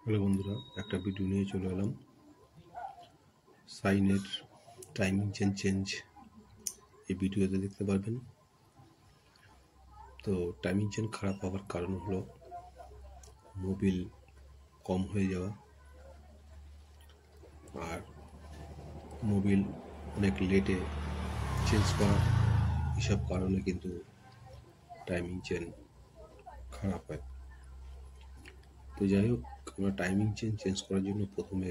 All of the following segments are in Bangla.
হ্যালো বন্ধুরা, একটা ভিডিও নিয়ে চলে এলাম। সাইনের টাইমিং চেঞ্জ এই ভিডিওতে দেখতে পারবেন। তো টাইমিং চেন খারাপ হওয়ার কারণ হলো মোবিল কম হয়ে যাওয়া আর মোবিল অনেক লেটে চেঞ্জ করা, এসব কারণে কিন্তু টাইমিং চেন খারাপ হয়। তো যাই হোক, আমরা টাইমিং চেঞ্জ করার জন্য প্রথমে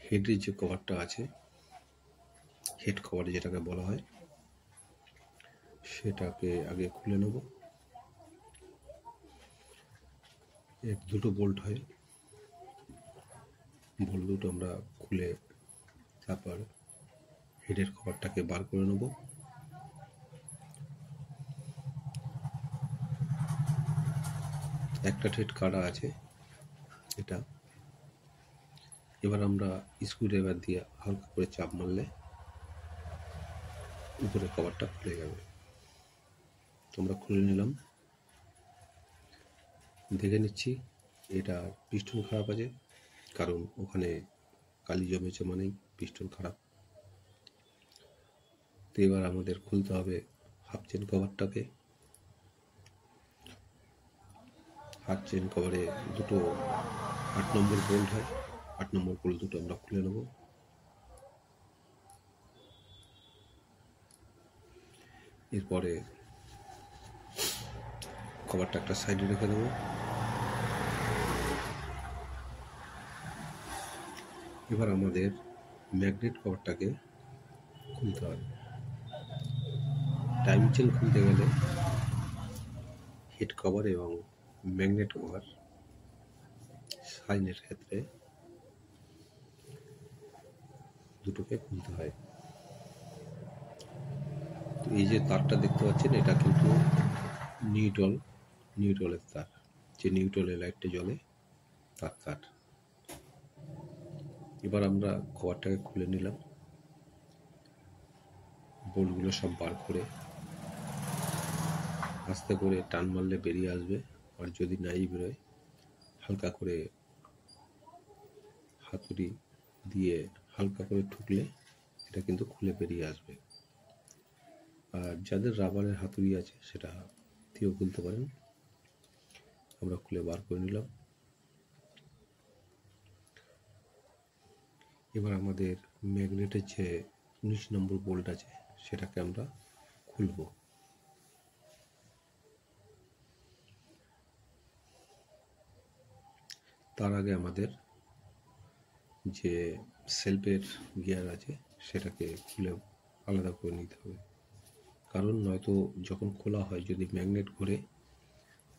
হেডের যে কভারটা আছে, হেড কভার যেটাকে বলা হয়, সেটাকে আগে খুলে নেব। দুটো বোল্ট হয়, বোল্ট দুটো আমরা খুলে তারপর হেডের কভারটাকে বার করে নেব। একটা হেড কাটা আছে এটা। এবার আমরা স্ক্রুড্রাইভার দিয়ে হালকা করে চাপ মারলে উপরে কভারটা খুলে যাবে। তোমরা খুলে নিলাম, দেখে নিচ্ছি এটা পিস্টন খারাপ আছে, কারণ ওখানে কালি জমেছে মানেই পিস্টন খারাপ। তো এবার আমাদের খুলতে হবে হাফ চেন কভারটাকে। হাফ চেন কভারে দুটো 8 নম্বর বোল্ট হয়, 8 নম্বর বোল্ট দুটো আমরা খুলে নেব। এরপরে কভারটা একটা সাইডে রেখে দেবো। এবার আমাদের ম্যাগনেট কভারটাকে খুলতে হবে। টাইম চেন খুলতে গেলে হেড কভার এবং ম্যাগনেট কভার সাইনের ক্ষেত্রে দুটোকে খুলতে হয়। তো এই যে তারটা দেখতে পাচ্ছেন, এটা কিন্তু নিউট্রালের তার, যে নিউট্রালের লাইটটা জ্বলে তার তার। এবার আমরা কভারটাকে খুলে নিলাম, বোল্টগুলো সব বার করে আস্তে করে টান মারলে বেরিয়ে আসবে, আর যদি নাই বেরোয় হালকা করে হাতুড়ি দিয়ে হালকা করে ঠুকলে এটা কিন্তু খুলে বেরিয়ে আসবে। আর যাদের রাবারের হাতুড়ি আছে সেটা দিয়েও খুলতে পারেন। আমরা খুলে বার করে নিলাম। এবার আমাদের ম্যাগনেটের যে 19 নম্বর বোল্ট আছে সেটাকে আমরা খুলব। তার আগে আমাদের যে সেলফের গিয়ার আছে সেটাকে খুলে আলাদা করে নিতে হবে, কারণ নয়তো যখন খোলা হয় যদি ম্যাগনেট ঘুরে,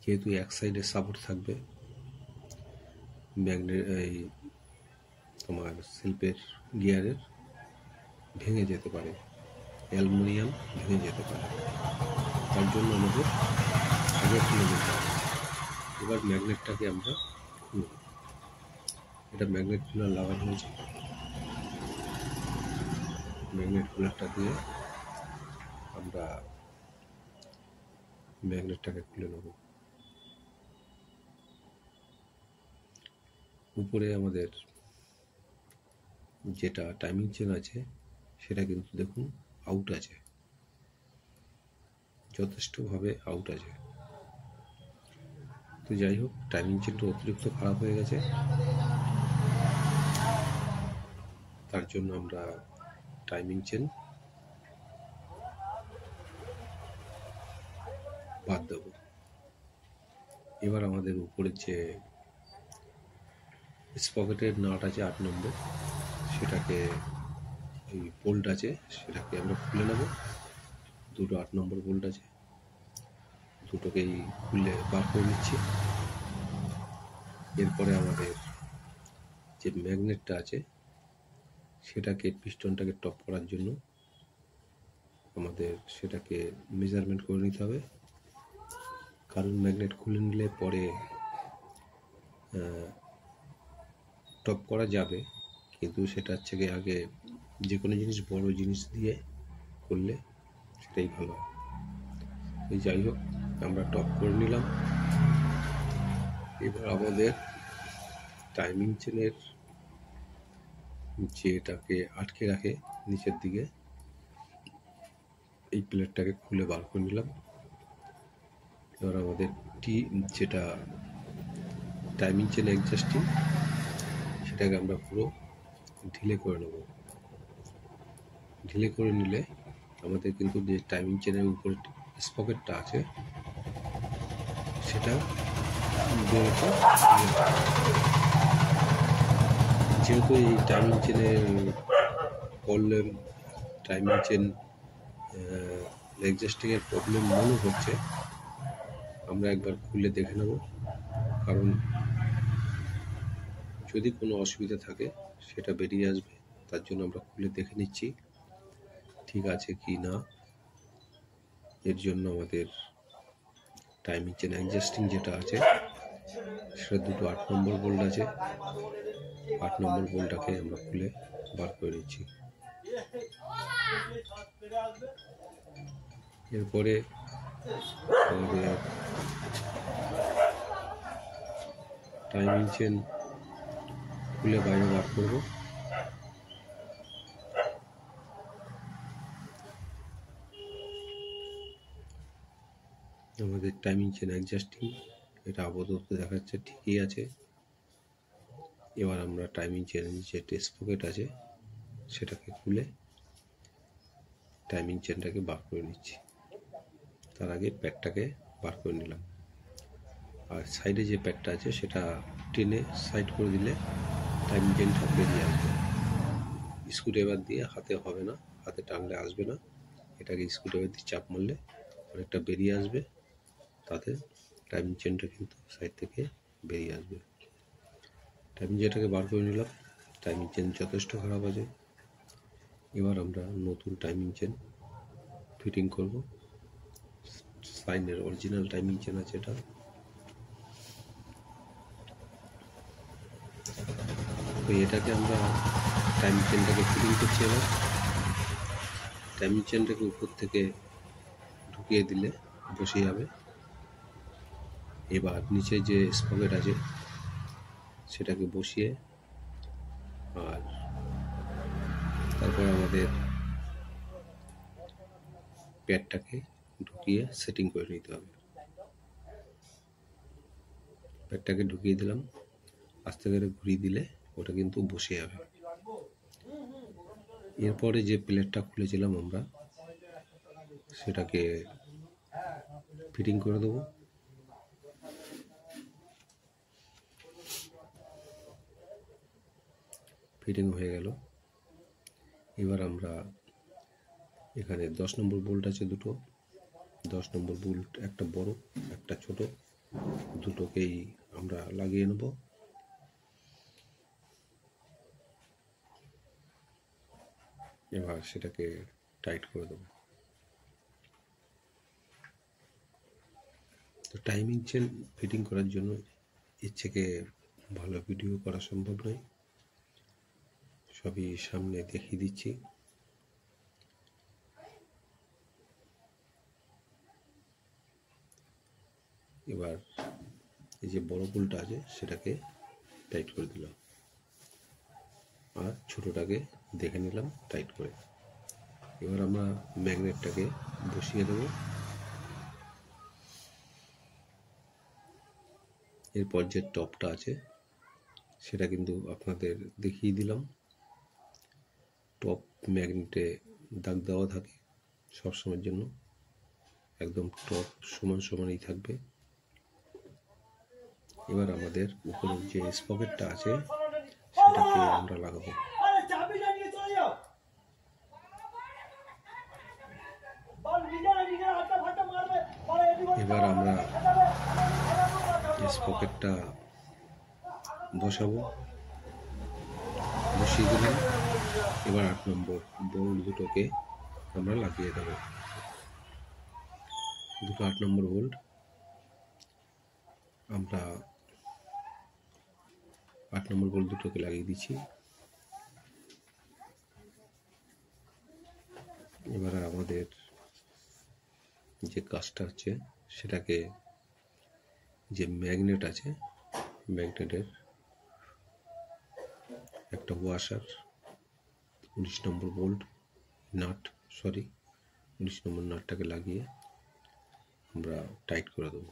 যেহেতু এক সাইডে সাপোর্ট থাকবে, ম্যাগনেট এই তোমার সেলফের গিয়ারের ভেঙে যেতে পারে, অ্যালুমিনিয়াম ভেঙে যেতে পারে। তার জন্য আমাদের আগে খুলে নিতে হবে। এবার ম্যাগনেটটাকে আমরা খুলব। এটা ম্যাগনেট কুলার লাগানো হয়েছে, ম্যাগনেট কুলারটা দিয়ে আমরা ম্যাগনেটটাকে খুলে নেব। উপরে আমাদের যেটা টাইমিং চেন আছে সেটা কিন্তু দেখুন আউট আছে, যথেষ্টভাবে আউট আছে। তো যাই হোক, টাইমিং চেনটা অতিরিক্ত খারাপ হয়ে গেছে, তার জন্য আমরা টাইমিং চেন বাদ দেব। এবার আমাদের উপরের যে স্পকেটের নাট আছে 8 নম্বর, সেটাকে এই বোল্ট আছে সেটাকে আমরা খুলে নেব। দুটো 8 নম্বর বোল্ট আছে, দুটোকেই খুলে বার করে নিচ্ছি। এরপরে আমাদের যে ম্যাগনেটটা আছে সেটাকে, পিস্টনটাকে টপ করার জন্য আমাদের সেটাকে মেজারমেন্ট করে নিতে হবে, কারণ ম্যাগনেট খুলে নিলে পরে টপ করা যাবে, কিন্তু সেটা হচ্ছে গিয়ে আগে যে কোনো জিনিস বড় জিনিস দিয়ে করলে সেটাই ভালো হয়। এই যাই হোক, আমরা টপ করে নিলাম। এবার আমাদের টাইমিং চেনের যেটাকে আটকে রাখে নিচের দিকে, এই প্লেটটাকে খুলে বার করে নিলাম। এবার আমাদের যেটা টাইমিং চেন অ্যাডজাস্টিং, সেটাকে আমরা পুরো ঢিলে করে নেব। ঢিলে করে নিলে আমাদের কিন্তু যে টাইমিং চেনের উপরে স্পকেটটা আছে সেটা বেরোতে, যেহেতু এই টাইমিং চেনের প্রবলেম, টাইমিং চেন অ্যাডজাস্টিংয়ের প্রবলেম মনে হচ্ছে, আমরা একবার খুলে দেখে নেব। কারণ যদি কোনো অসুবিধা থাকে সেটা বেরিয়ে আসবে, তার জন্য আমরা খুলে দেখে নিচ্ছি ঠিক আছে কি না। এর জন্য আমাদের টাইমিং চেন অ্যাডজাস্টিং যেটা আছে সেটা দুটো 8 নম্বর বোল্ট আছে। 8 নম্বর বোল্টটাকে আমরা খুলে বার করে নিচ্ছি। এরপরে আমাদের টাইমিং চেন খুলে বাইরে বার করব। আমাদের টাইমিং চেন অ্যাডজাস্টিং এটা আপাতত দেখাচ্ছে ঠিকই আছে। এবার আমরা টাইমিং চেনের যে স্পকেট আছে সেটাকে খুলে টাইমিং চেনটাকে বার করে নিচ্ছি। তার আগে প্যাডটাকে বার করে নিলাম। আর সাইডে যে প্যাডটা আছে সেটা টেনে সাইড করে দিলে টাইমিং চেনটা বেরিয়ে আসবে। স্ক্রুড্রাইভার দিয়ে হাতে হবে না, হাতে টানলে আসবে না। এটাকে স্ক্রুড্রাইভার দিয়ে চাপ মারলে অনেকটা বেরিয়ে আসবে, তাতে টাইমিং চেনটা কিন্তু সাইড থেকে বেরিয়ে আসবে। টাইমিং চেনটাকে বার করে নিলাম। টাইমিং চেন যথেষ্ট খারাপ আছে। এবার আমরা নতুন টাইমিং চেন ফিটিং করব। সাইনের অরিজিনাল টাইমিং চেন আছে এটা। তো এটাকে আমরা টাইমিং চেনটাকে ফিটিং করছি। এবার টাইমিং চেনটাকে উপর থেকে ঢুকিয়ে দিলে বসে যাবে। এবার নিচে যে স্পকেট আছে সেটাকে বসিয়ে, আর তারপর আমাদের প্যাডটাকে ঢুকিয়ে সেটিং করে নিতে হবে। প্যাডটাকে ঢুকিয়ে দিলাম, আস্তে করে ঘুরিয়ে দিলে ওটা কিন্তু বসে যাবে। এরপরে যে প্লেটটা খুলেছিলাম আমরা সেটাকে ফিটিং করে দেবো। ফিটিং হয়ে গেল। এবার আমরা এখানে 10 নম্বর বোল্ট আছে দুটো। 10 নম্বর বোল্ট, একটা বড় একটা ছোট, দুটোকেই আমরা লাগিয়ে নেব। এবার সেটাকে টাইট করে দেবো। তো টাইমিং চেন ফিটিং করার জন্য এর থেকে ভালো ভিডিও করা সম্ভব নয়, সবই সামনে দেখিয়ে দিচ্ছি। এবার এই যে বড় বোল্টটা আছে সেটাকে টাইট করে দিলাম, আর ছোটটাকে দেখে নিলাম টাইট করে। এবার আমরা ম্যাগনেটটাকে বসিয়ে দেবো। এরপর যে টপটা আছে সেটা কিন্তু আপনাদের দেখিয়ে দিলাম। টপ ম্যাগনেটে দাগ দেওয়া থাকে সবসময়ের জন্য, একদম টপ সমান সমানই থাকবে। এবার আমাদের উপরের যে স্পকেটটা আছে সেটাকে আমরা লাগাবো। এবার আমরা স্পকেটটা বসাবো, বসিয়ে দিলাম। এবার 8 নম্বর বোল্ট দুটোকে আমরা লাগিয়ে দেবো। দুটো 8 নম্বর বোল্ট আমরা 8 নম্বর বোল্ট দুটোকে লাগিয়ে দিচ্ছি। এবার আমাদের যে কাজটা হচ্ছে সেটাকে, যে ম্যাগনেট আছে ম্যাগনেটের একটা ওয়াশার 19 নম্বর বোল্ট নাট 19 নম্বর নাটটাকে লাগিয়ে আমরা টাইট করে দেবো।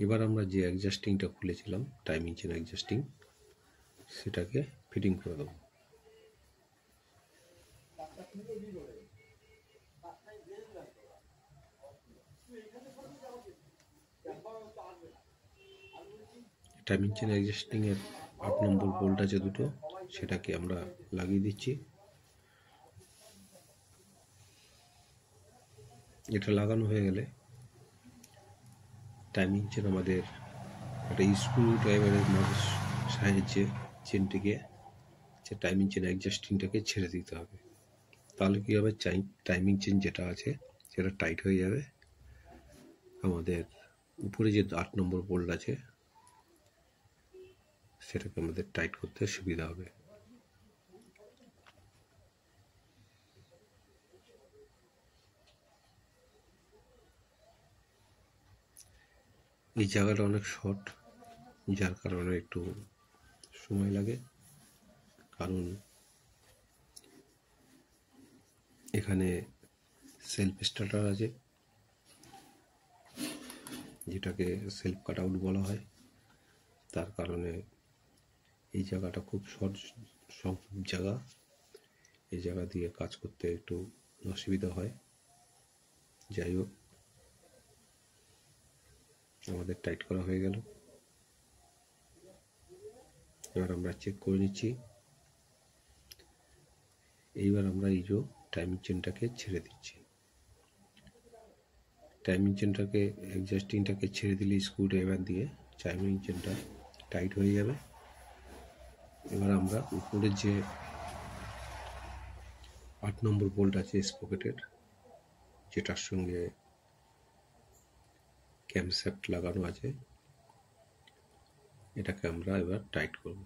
এবার আমরা যে অ্যাডজাস্টিংটা খুলেছিলাম টাইমিং চেন অ্যাডজাস্টিং, সেটাকে ফিটিং করে দেবো। টাইমিং চেন অ্যাডজাস্টিং এর 8 নম্বর বোল্ট আছে দুটো, সেটাকে আমরা লাগিয়ে দিচ্ছি। এটা লাগানো হয়ে গেলে টাইমিং চেন আমাদের একটা স্ক্রু ড্রাইভারের সাহায্যে চেনটিকে টাইমিং চেন অ্যাডজাস্টিংটাকে ছেড়ে দিতে হবে। তাহলে কী হবে, টাইমিং চেন যেটা আছে সেটা টাইট হয়ে যাবে। আমাদের উপরে যে 8 নম্বর বোল্ট আছে সেটাকে আমাদের টাইট করতে সুবিধা হবে। এই জায়গাটা অনেক শর্ট, যার কারণে একটু সময় লাগে, কারণ এখানে সেলফ স্টার্টার আছে, যেটাকে সেলফ কাট আউট বলা হয়। তার কারণে এই জায়গাটা খুব শর্ট সংখ্যক জায়গা, এই জায়গা দিয়ে কাজ করতে একটু অসুবিধা হয়। যাই হোক, আমাদের টাইট করা হয়ে গেল। এবার আমরা চেক করে নিচ্ছি। এইবার আমরা এই যে টাইমিং চেনটাকে ছেড়ে দিচ্ছি। টাইমিং চেনটাকে অ্যাডজাস্টিংটাকে ছেড়ে দিলে স্ক্রু ড্রাইভার দিয়ে টাইমিং চেনটা টাইট হয়ে যাবে। এবার আমরা উপরে যে 8 নম্বর বোল্ট আছে স্পকেটের, যেটার সঙ্গে ক্যামশ্যাফট লাগানো আছে, এটাকে আমরা এবার টাইট করব।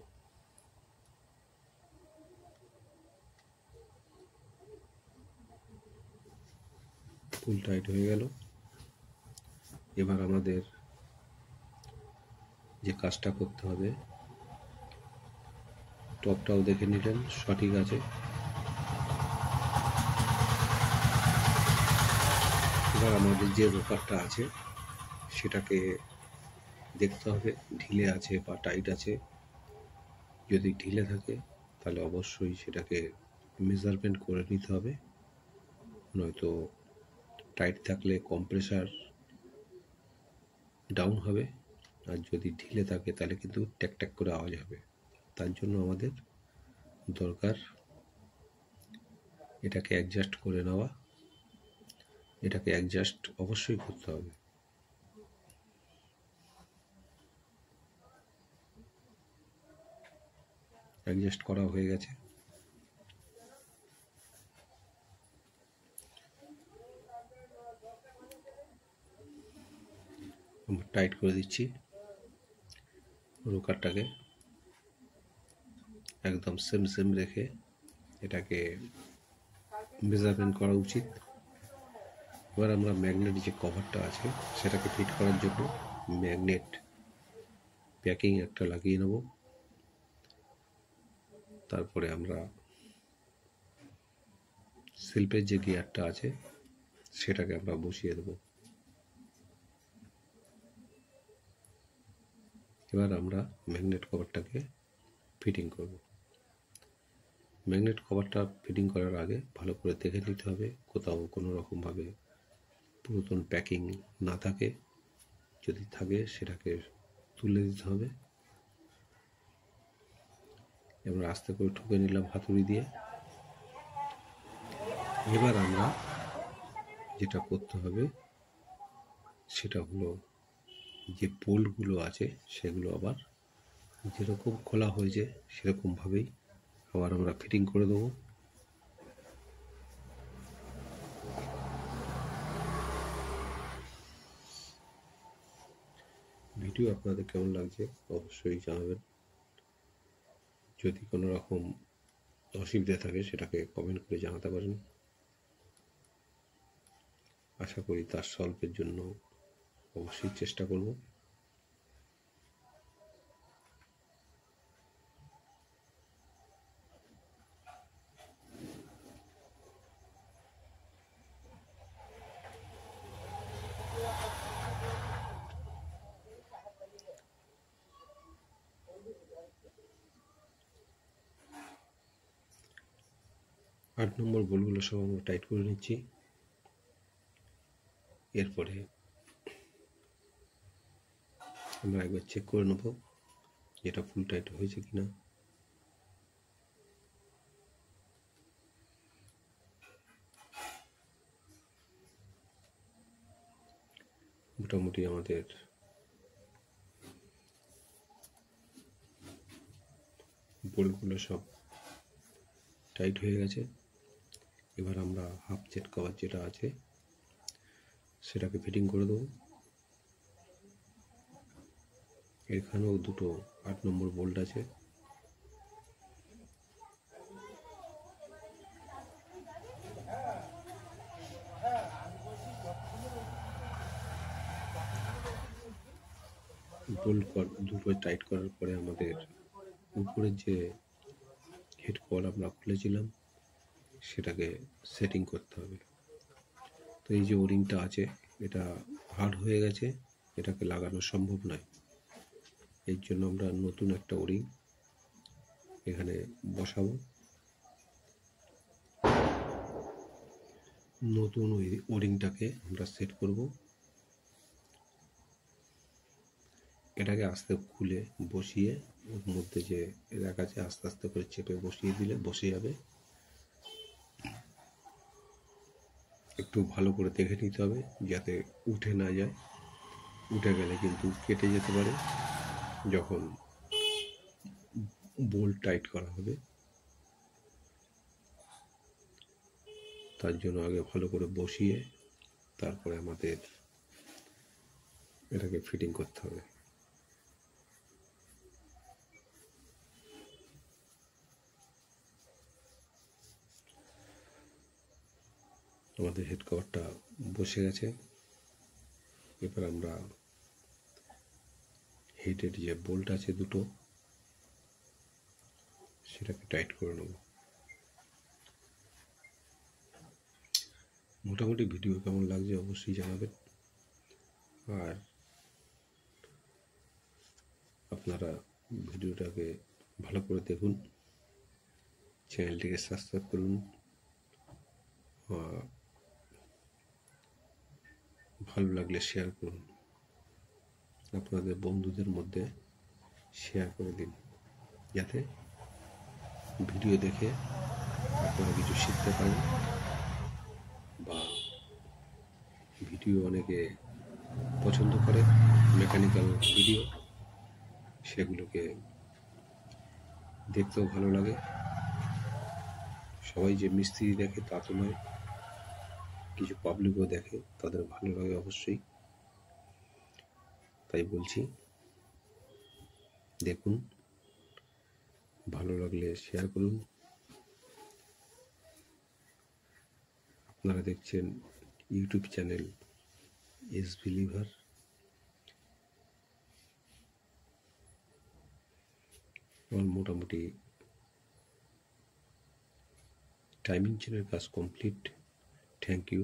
ফুল টাইট হয়ে গেল। এবার আমাদের যে কাজটা করতে হবে, টপটাও দেখে নিলেন সঠিক আছে। এবার আমাদের যে রোকারটা আছে সেটাকে দেখতে হবে ঢিলে আছে বা টাইট আছে। যদি ঢিলে থাকে তাহলে অবশ্যই সেটাকে মেজারমেন্ট করে নিতে হবে, নয়তো টাইট থাকলে কম্প্রেসার ডাউন হবে, আর যদি ঢিলে থাকে তাহলে কিন্তু ট্যাক ট্যাক করে আওয়াজ হবে। তার জন্য আমাদের দরকার এটাকে অ্যাডজাস্ট করে নেওয়া। এটাকে অ্যাডজাস্ট অবশ্যই করতে হবে। অ্যাডজাস্ট করা হয়ে গেছে। আমরা টাইট করে দিচ্ছি। রোকারটাকে একদম সেম রেখে এটাকে মেজারমেন্ট করা উচিত। এবার আমরা ম্যাগনেট যে কভারটা আছে সেটাকে ফিট করার জন্য ম্যাগনেট প্যাকিং একটা লাগিয়ে নেব। তারপরে আমরা সেলফের যে গিয়ারটা আছে সেটাকে আমরা বসিয়ে দেব। এবার আমরা ম্যাগনেট কভারটাকে ফিটিং করব। ম্যাগনেট কভারটা ফিটিং করার আগে ভালো করে দেখে নিতে হবে কোথাও কোনো রকমভাবে পুরাতন প্যাকিং না থাকে। যদি থাকে সেটাকে তুলে দিতে হবে। এবার আস্তে করে ঠুকে নিলাম হাতুড়ি দিয়ে। এবার আমরা যেটা করতে হবে সেটা হলো যে বোল্টগুলো আছে সেগুলো আবার যেরকম খোলা হয়েছে সেরকমভাবেই আবার আমরা ফিটিং করে দেবো। ভিডিও আপনাদের কেমন লাগছে অবশ্যই জানাবেন। যদি কোনো রকম অসুবিধা থাকে সেটাকে কমেন্ট করে জানাতে পারেন। আশা করি তার সলভের জন্য অবশ্যই চেষ্টা করব। 8 নম্বর বোল্টগুলো সব আমরা টাইট করে নিচ্ছি। এরপরে আমরা একবার চেক করে নেব এটা ফুল টাইট হয়েছে কিনা। মোটামুটি আমাদের বোল্টগুলো সব টাইট হয়ে গেছে। এবার আমরা হাফ সেট কভার যেটা আছে সেটাকে ফিটিং করে দেবো। এখানেও দুটো 8 নম্বর বোল্ট আছে। বোল্ট দুটো টাইট করার পরে আমাদের উপরের যে হেড কল আমরা খুলেছিলাম সেটাকে সেটিং করতে হবে। তো এই যে ওরিংটা আছে এটা হার্ড হয়ে গেছে, এটাকে লাগানো সম্ভব নয়। এর জন্য আমরা নতুন একটা ওরিং এখানে বসাবো। নতুন ওরিংটাকে আমরা সেট করব। এটাকে আস্তে খুলে বসিয়ে ওর মধ্যে যে র্যাক আছে আস্তে আস্তে করে চেপে বসিয়ে দিলে বসে যাবে। একটু ভালো করে দেখে নিতে হবে যাতে উঠে না যায়। উঠে গেলে কিন্তু কেটে যেতে পারে যখন বোল্ট টাইট করা হবে। তার জন্য আগে ভালো করে বসিয়ে তারপরে আমাদের এটাকে ফিটিং করতে হবে। আমাদের হেড কভারটা বসে গেছে। এবার আমরা হেডের যে বোল্ট আছে দুটো সেটাকে টাইট করে নেব। মোটামুটি ভিডিও কেমন লাগছে অবশ্যই জানাবেন। আর আপনারা ভিডিওটাকে ভালো করে দেখুন, চ্যানেলটিকে সাবস্ক্রাইব করুন, ভালো লাগলে শেয়ার করুন, আপনাদের বন্ধুদের মধ্যে শেয়ার করে দিন যাতে ভিডিও দেখে আপনারা কিছু শিখতে পারেন। বা ভিডিও অনেকে পছন্দ করে মেকানিক্যাল ভিডিও, সেগুলোকে দেখতেও ভালো লাগে। সবাই যে মিস্ত্রি দেখে তা তো নয়, কিছু পাবলিকও দেখে, তাদের ভালো লাগে অবশ্যই। তাই বলছি দেখুন, ভালো লাগলে শেয়ার করুন। আপনারা দেখছেন ইউটিউব চ্যানেল এস বিলিভার। আমার মোটামুটি টাইমিং চেনের কাজ কমপ্লিট। Thank you.